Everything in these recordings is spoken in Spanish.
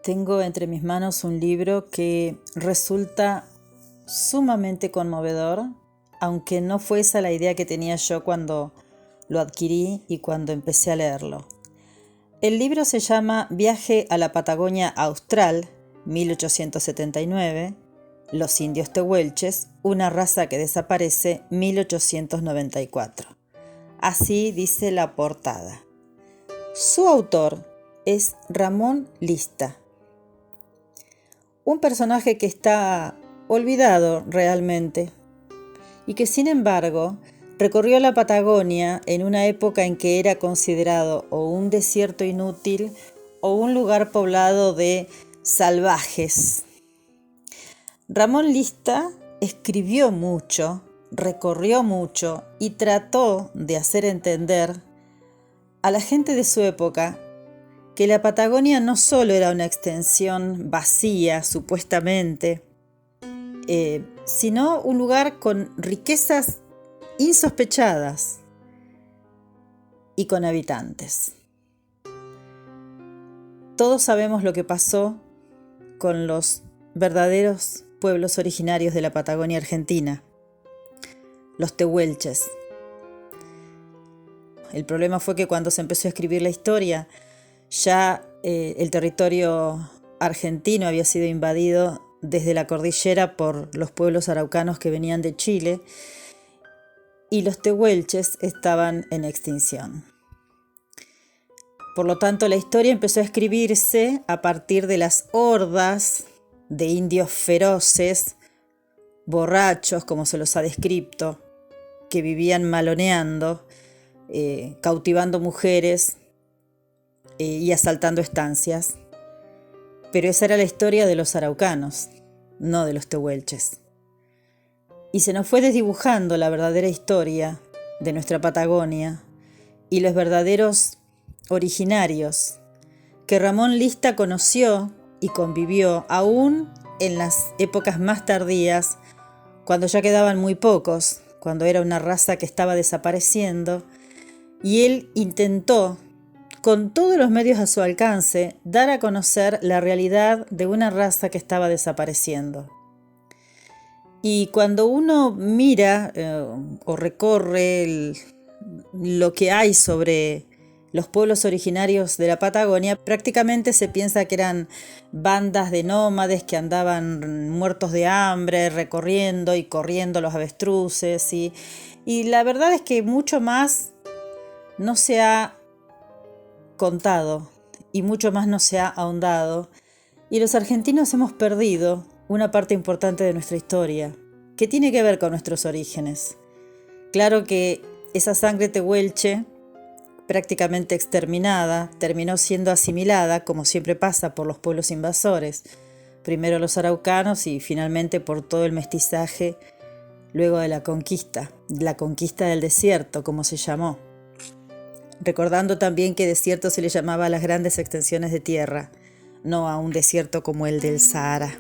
Tengo entre mis manos un libro que resulta sumamente conmovedor, aunque no fue esa la idea que tenía yo cuando lo adquirí y cuando empecé a leerlo. El libro se llama Viaje a la Patagonia Austral, 1879, Los indios tehuelches, una raza que desaparece, 1894. Así dice la portada. Su autor es Ramón Lista, un personaje que está olvidado realmente y que sin embargo recorrió la Patagonia en una época en que era considerado o un desierto inútil o un lugar poblado de salvajes. Ramón Lista escribió mucho, recorrió mucho y trató de hacer entender a la gente de su época que la Patagonia no solo era una extensión vacía, supuestamente, sino un lugar con riquezas insospechadas y con habitantes. Todos sabemos lo que pasó con los verdaderos pueblos originarios de la Patagonia Argentina, los tehuelches. El problema fue que cuando se empezó a escribir la historia, ya el territorio argentino había sido invadido desde la cordillera por los pueblos araucanos que venían de Chile y los tehuelches estaban en extinción. Por lo tanto, la historia empezó a escribirse a partir de las hordas de indios feroces, borrachos, como se los ha descrito, que vivían maloneando, cautivando mujeres y asaltando estancias. Pero esa era la historia de los araucanos, no de los tehuelches. Y se nos fue desdibujando la verdadera historia de nuestra Patagonia y los verdaderos originarios que Ramón Lista conoció y convivió aún en las épocas más tardías, cuando ya quedaban muy pocos, cuando era una raza que estaba desapareciendo, y él intentó, con todos los medios a su alcance, dar a conocer la realidad de una raza que estaba desapareciendo. Y cuando uno mira o recorre lo que hay sobre los pueblos originarios de la Patagonia, prácticamente se piensa que eran bandas de nómades que andaban muertos de hambre, recorriendo y corriendo los avestruces. Y la verdad es que mucho más no se ha contado y mucho más no se ha ahondado, y los argentinos hemos perdido una parte importante de nuestra historia que tiene que ver con nuestros orígenes. Claro que esa sangre tehuelche, prácticamente exterminada, terminó siendo asimilada, como siempre pasa, por los pueblos invasores, primero los araucanos y finalmente por todo el mestizaje luego de la conquista del desierto, como se llamó. Recordando también que desierto se le llamaba a las grandes extensiones de tierra, no a un desierto como el del Sahara.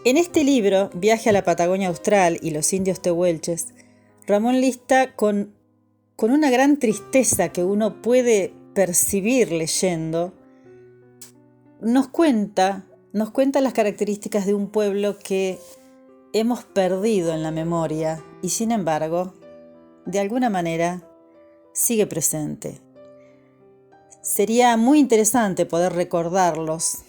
En este libro, Viaje a la Patagonia Austral y los indios tehuelches, Ramón Lista, con una gran tristeza que uno puede percibir leyendo, nos cuenta las características de un pueblo que hemos perdido en la memoria y, sin embargo, de alguna manera, sigue presente. Sería muy interesante poder recordarlos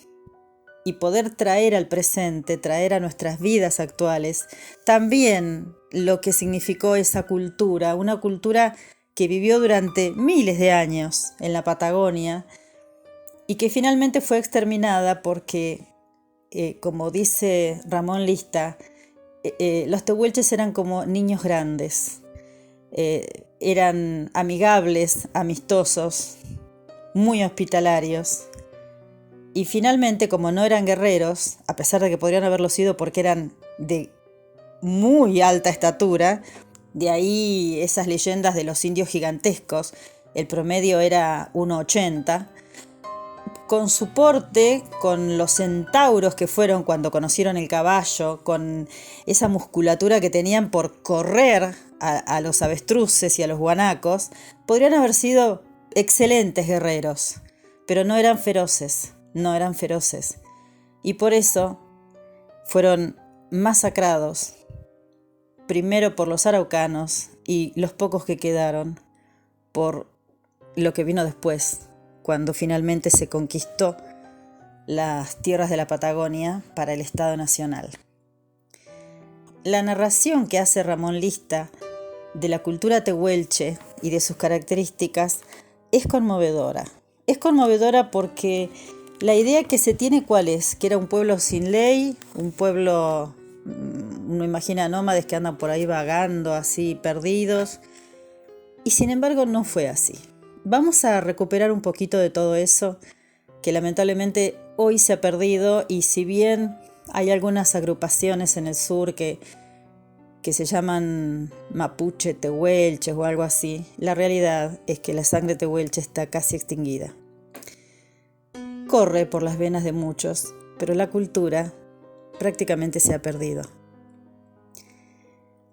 y poder traer al presente, traer a nuestras vidas actuales, también lo que significó esa cultura, una cultura que vivió durante miles de años en la Patagonia y que finalmente fue exterminada porque, como dice Ramón Lista, los tehuelches eran como niños grandes. Eran amigables, amistosos, muy hospitalarios. Y finalmente, como no eran guerreros, a pesar de que podrían haberlo sido porque eran de muy alta estatura, de ahí esas leyendas de los indios gigantescos, el promedio era 1,80, con su porte, con los centauros que fueron cuando conocieron el caballo, con esa musculatura que tenían por correr a los avestruces y a los guanacos, podrían haber sido excelentes guerreros, pero no eran feroces, no eran feroces. Y por eso fueron masacrados, primero por los araucanos y los pocos que quedaron por lo que vino después, cuando finalmente se conquistó las tierras de la Patagonia para el Estado Nacional. La narración que hace Ramón Lista de la cultura tehuelche y de sus características es conmovedora. Es conmovedora porque la idea que se tiene, ¿cuál es? Que era un pueblo sin ley, un pueblo, uno imagina nómades que andan por ahí vagando así perdidos, y sin embargo no fue así. Vamos a recuperar un poquito de todo eso que lamentablemente hoy se ha perdido, y si bien hay algunas agrupaciones en el sur que se llaman mapuche tehuelches o algo así, la realidad es que la sangre tehuelche está casi extinguida. Corre por las venas de muchos, pero la cultura prácticamente se ha perdido.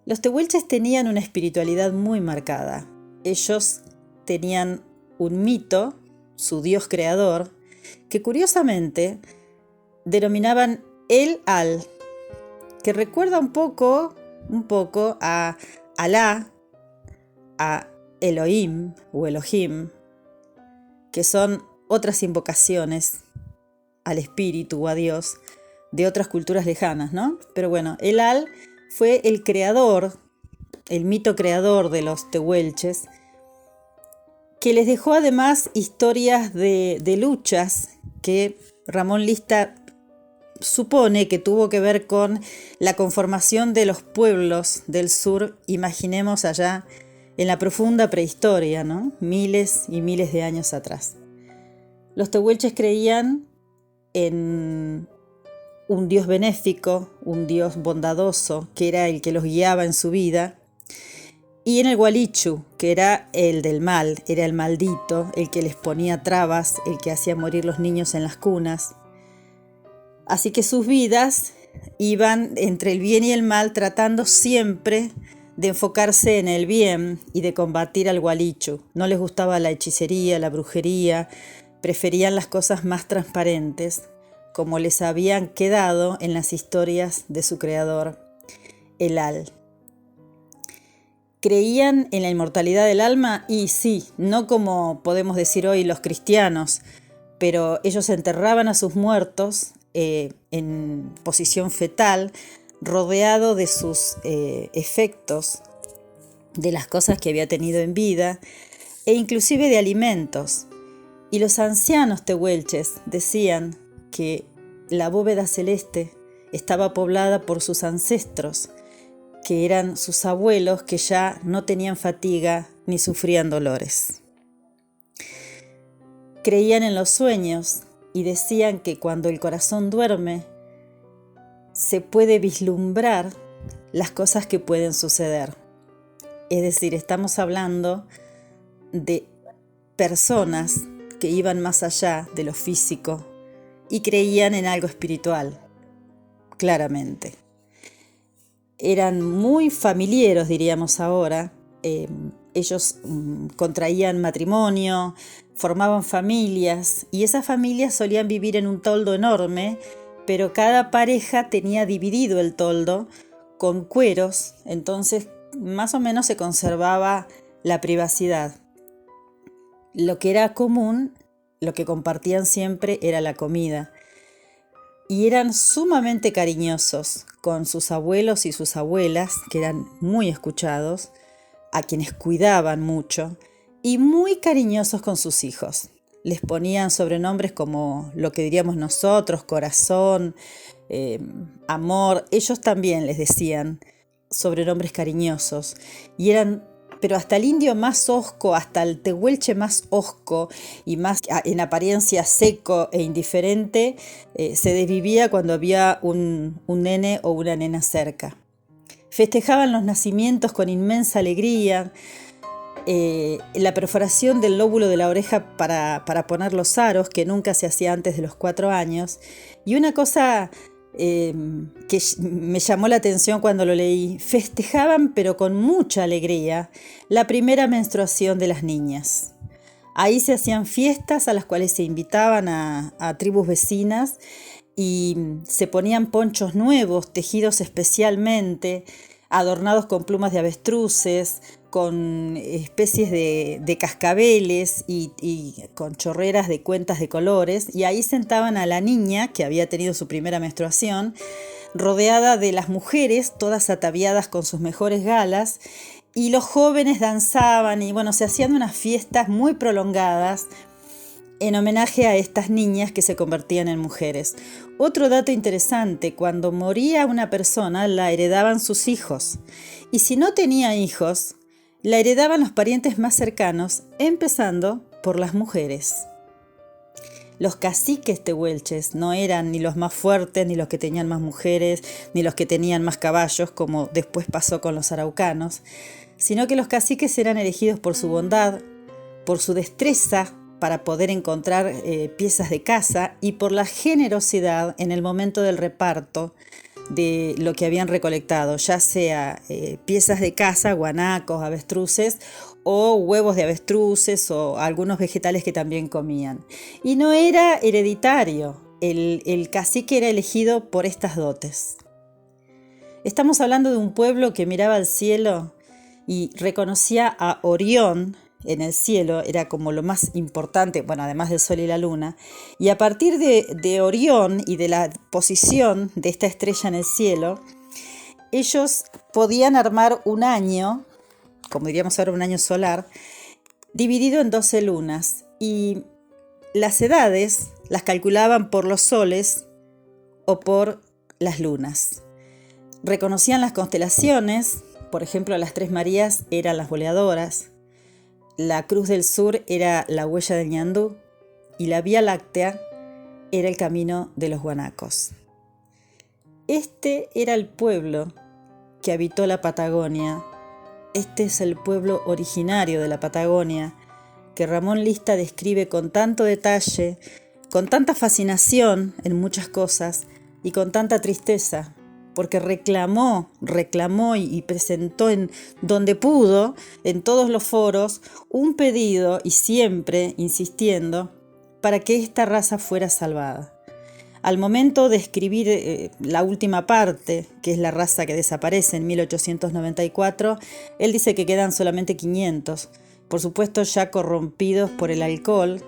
Los tehuelches tenían una espiritualidad muy marcada. Ellos tenían un mito, su dios creador, que curiosamente denominaban el Al, que recuerda un poco a Alá, a Elohim o Elohim, que son otras invocaciones al espíritu o a Dios de otras culturas lejanas, ¿no? Pero bueno, el Al fue el creador, el mito creador de los tehuelches, que les dejó además historias de luchas que Ramón Lista supone que tuvo que ver con la conformación de los pueblos del sur, imaginemos allá en la profunda prehistoria, ¿no? Miles y miles de años atrás. Los tehuelches creían en un Dios benéfico, un Dios bondadoso, que era el que los guiaba en su vida, y en el Hualichu, que era el del mal, era el maldito, el que les ponía trabas, el que hacía morir los niños en las cunas. Así que sus vidas iban entre el bien y el mal, tratando siempre de enfocarse en el bien y de combatir al Hualichu. No les gustaba la hechicería, la brujería, preferían las cosas más transparentes, como les habían quedado en las historias de su creador, el Al. ¿Creían en la inmortalidad del alma? Y sí, no como podemos decir hoy los cristianos, pero ellos enterraban a sus muertos en posición fetal, rodeado de sus efectos, de las cosas que había tenido en vida, e inclusive de alimentos. Y los ancianos tehuelches decían que la bóveda celeste estaba poblada por sus ancestros, que eran sus abuelos, que ya no tenían fatiga ni sufrían dolores. Creían en los sueños y decían que cuando el corazón duerme se puede vislumbrar las cosas que pueden suceder. Es decir, estamos hablando de personas que iban más allá de lo físico y creían en algo espiritual, claramente. Eran muy familiares, diríamos ahora. Ellos contraían matrimonio, formaban familias, y esas familias solían vivir en un toldo enorme, pero cada pareja tenía dividido el toldo con cueros, entonces más o menos se conservaba la privacidad. Lo que era común, lo que compartían siempre era la comida. Y eran sumamente cariñosos con sus abuelos y sus abuelas, que eran muy escuchados, a quienes cuidaban mucho, y muy cariñosos con sus hijos. Les ponían sobrenombres como lo que diríamos nosotros, corazón, amor. Ellos también les decían sobrenombres cariñosos. Y eran, pero hasta el indio más hosco, hasta el tehuelche más hosco y más en apariencia seco e indiferente, se desvivía cuando había un nene o una nena cerca. Festejaban los nacimientos con inmensa alegría. La perforación del lóbulo de la oreja para poner los aros, que nunca se hacía antes de los 4 años. Y una cosa que me llamó la atención cuando lo leí: festejaban, pero con mucha alegría, la primera menstruación de las niñas. Ahí se hacían fiestas a las cuales se invitaban a tribus vecinas y se ponían ponchos nuevos, tejidos especialmente, adornados con plumas de avestruces, con especies de cascabeles y con chorreras de cuentas de colores, y ahí sentaban a la niña que había tenido su primera menstruación, rodeada de las mujeres, todas ataviadas con sus mejores galas, y los jóvenes danzaban y bueno, se hacían unas fiestas muy prolongadas en homenaje a estas niñas que se convertían en mujeres. Otro dato interesante, cuando moría una persona la heredaban sus hijos, y si no tenía hijos, la heredaban los parientes más cercanos, empezando por las mujeres. Los caciques tehuelches no eran ni los más fuertes, ni los que tenían más mujeres, ni los que tenían más caballos, como después pasó con los araucanos, sino que los caciques eran elegidos por su bondad, por su destreza para poder encontrar piezas de caza y por la generosidad en el momento del reparto de lo que habían recolectado, ya sea piezas de caza, guanacos, avestruces o huevos de avestruces o algunos vegetales que también comían. Y no era hereditario, el cacique era elegido por estas dotes. Estamos hablando de un pueblo que miraba al cielo y reconocía a Orión en el cielo, era como lo más importante, bueno, además del sol y la luna, y a partir de Orión y de la posición de esta estrella en el cielo, ellos podían armar un año, como diríamos ahora un año solar, dividido en 12 lunas, y las edades las calculaban por los soles o por las lunas. Reconocían las constelaciones, por ejemplo, las Tres Marías eran las boleadoras, la Cruz del Sur era la huella del ñandú y la Vía Láctea era el camino de los guanacos. Este era el pueblo que habitó la Patagonia. Este es el pueblo originario de la Patagonia que Ramón Lista describe con tanto detalle, con tanta fascinación en muchas cosas y con tanta tristeza, porque reclamó y presentó en donde pudo, en todos los foros, un pedido y siempre insistiendo para que esta raza fuera salvada. Al momento de escribir la última parte, que es la raza que desaparece en 1894, él dice que quedan solamente 500, por supuesto ya corrompidos por el alcohol,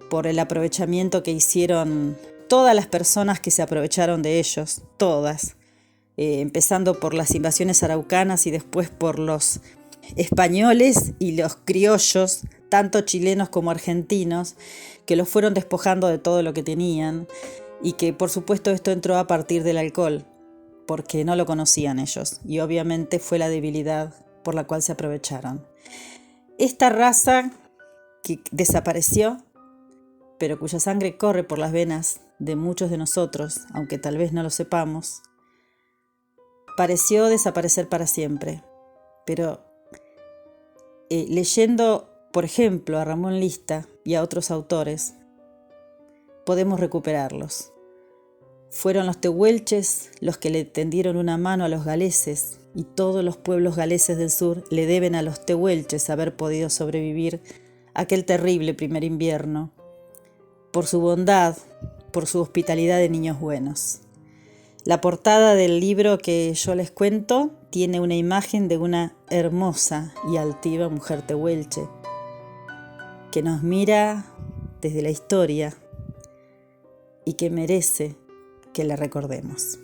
por el aprovechamiento que hicieron todas las personas que se aprovecharon de ellos, todas, empezando por las invasiones araucanas y después por los españoles y los criollos, tanto chilenos como argentinos, que los fueron despojando de todo lo que tenían y que por supuesto esto entró a partir del alcohol, porque no lo conocían ellos y obviamente fue la debilidad por la cual se aprovecharon. Esta raza que desapareció, pero cuya sangre corre por las venas de muchos de nosotros, aunque tal vez no lo sepamos, pareció desaparecer para siempre. Pero leyendo, por ejemplo, a Ramón Lista y a otros autores, podemos recuperarlos. Fueron los tehuelches los que le tendieron una mano a los galeses, y todos los pueblos galeses del sur le deben a los tehuelches haber podido sobrevivir aquel terrible primer invierno, por su bondad, por su hospitalidad de niños buenos. La portada del libro que yo les cuento tiene una imagen de una hermosa y altiva mujer tehuelche que nos mira desde la historia y que merece que la recordemos.